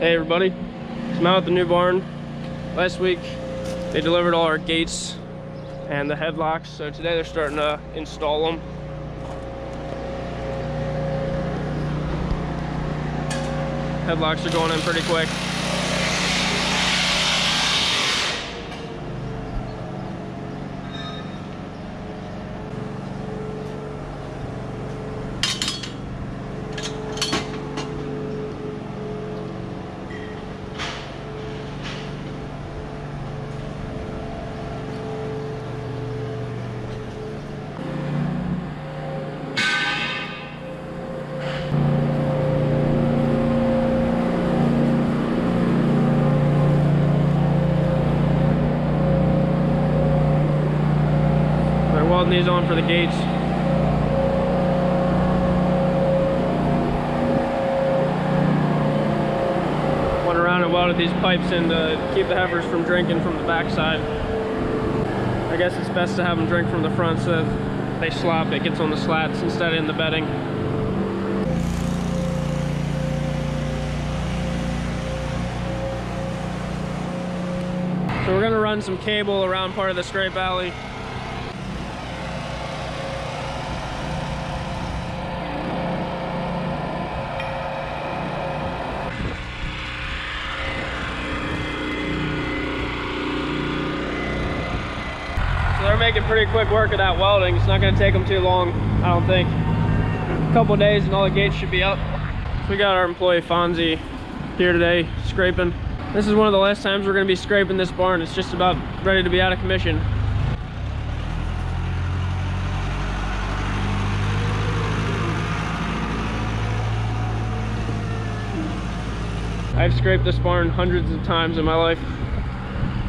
Hey everybody, I'm out at the new barn. Last week they delivered all our gates and the headlocks, so today they're starting to install them. Headlocks are going in pretty quick. Welding these on for the gates. Went around and welded these pipes in to keep the heifers from drinking from the backside. I guess it's best to have them drink from the front so that they slop, it gets on the slats instead of in the bedding. So we're gonna run some cable around part of the scrape alley. They're making pretty quick work of that welding. It's not going to take them too long, I don't think. A couple days and all the gates should be up. So we got our employee Fonzie here today scraping. This is one of the last times we're going to be scraping this barn. It's just about ready to be out of commission. I've scraped this barn hundreds of times in my life.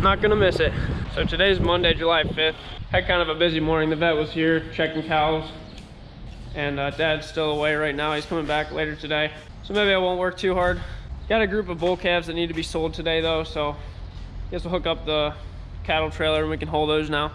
Not gonna miss it. So today's Monday, July 5th. Had kind of a busy morning. The vet was here checking cows, and Dad's still away right now. He's coming back later today, so maybe I won't work too hard. Got a group of bull calves that need to be sold today though, so I guess we'll hook up the cattle trailer and we can haul those now.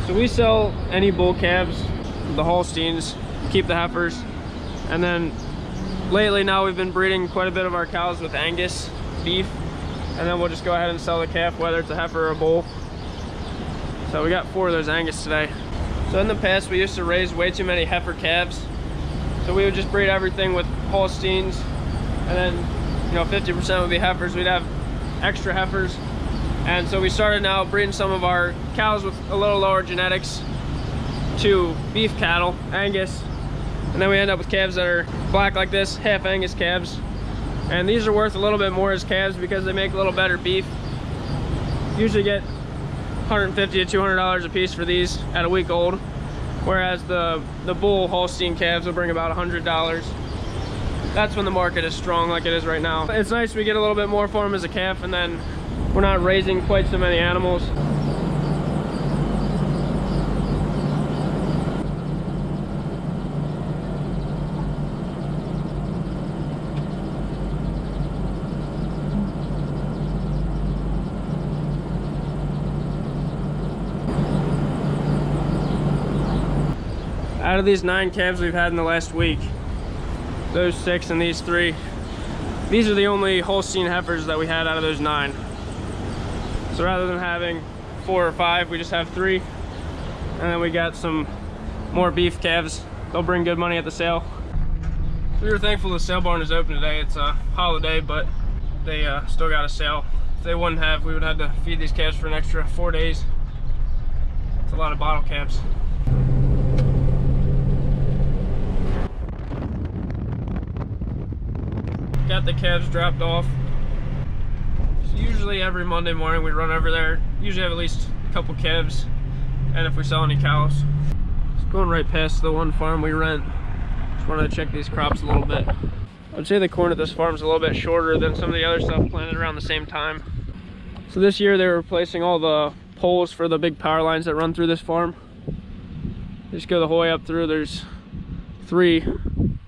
So we sell any bull calves, the Holsteins, keep the heifers, and then lately now we've been breeding quite a bit of our cows with Angus beef, and then we'll just go ahead and sell the calf whether it's a heifer or a bull. So we got 4 of those Angus today. So in the past we used to raise way too many heifer calves, so we would just breed everything with Holsteins, and then 50% would be heifers. We'd have extra heifers. And so we started now breeding some of our cows with a little lower genetics to beef cattle, Angus. And then we end up with calves that are black like this, half Angus calves. And these are worth a little bit more as calves because they make a little better beef. Usually get $150 to $200 a piece for these at a week old. Whereas the bull Holstein calves will bring about $100. That's when the market is strong like it is right now. It's nice we get a little bit more for them as a calf, and then we're not raising quite so many animals. Out of these 9 calves we've had in the last week, those 6 and these 3, these are the only Holstein heifers that we had out of those 9. So rather than having 4 or 5, we just have 3. And then we got some more beef calves. They'll bring good money at the sale. We were thankful the sale barn is open today. It's a holiday, but they still got a sale. If they wouldn't have, we would have had to feed these calves for an extra 4 days. It's a lot of bottle calves. Got the calves dropped off. So usually every Monday morning we run over there. Usually have at least a couple calves, and if we sell any cows. Just going right past the one farm we rent. Just wanted to check these crops a little bit. I'd say the corn at this farm is a little bit shorter than some of the other stuff planted around the same time. So this year they're replacing all the poles for the big power lines that run through this farm. Just go the whole way up through. There's 3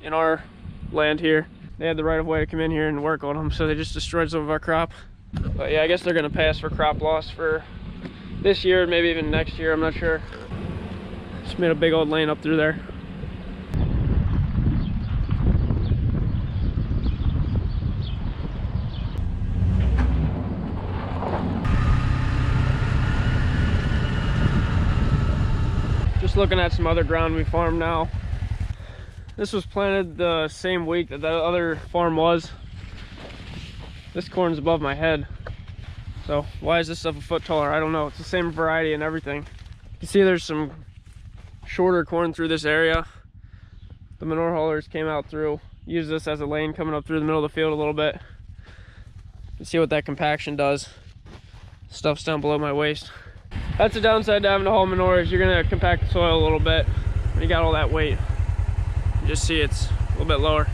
in our land here. They had the right of way to come in here and work on them, so they just destroyed some of our crop. But yeah, I guess they're gonna pay us for crop loss for this year, maybe even next year, I'm not sure. Just made a big old lane up through there. Just looking at some other ground we farm now. This was planted the same week that the other farm was. This corn's above my head. So why is this stuff a foot taller? I don't know. It's the same variety and everything. You see there's some shorter corn through this area. The manure haulers came out through, used this as a lane coming up through the middle of the field a little bit. You see what that compaction does. Stuff's down below my waist. That's the downside to having to haul manure, is you're gonna compact the soil a little bit when you got all that weight. You just see it's a little bit lower.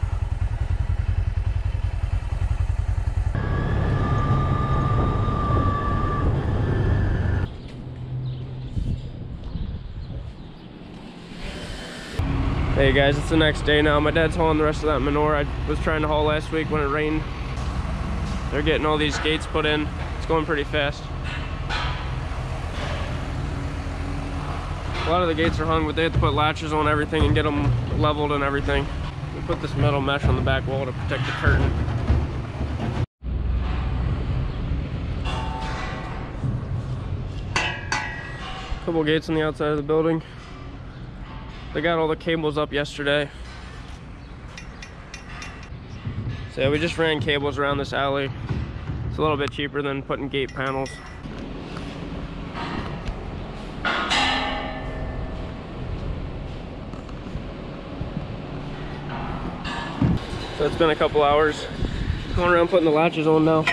Hey guys, it's the next day now. My dad's hauling the rest of that manure I was trying to haul last week when it rained. They're getting all these gates put in. It's going pretty fast. A lot of the gates are hung, but they have to put latches on everything and get them leveled and everything. We put this metal mesh on the back wall to protect the curtain. Couple gates on the outside of the building. They got all the cables up yesterday. So yeah, we just ran cables around this alley. It's a little bit cheaper than putting gate panels. So it's been a couple hours. Going around putting the latches on now.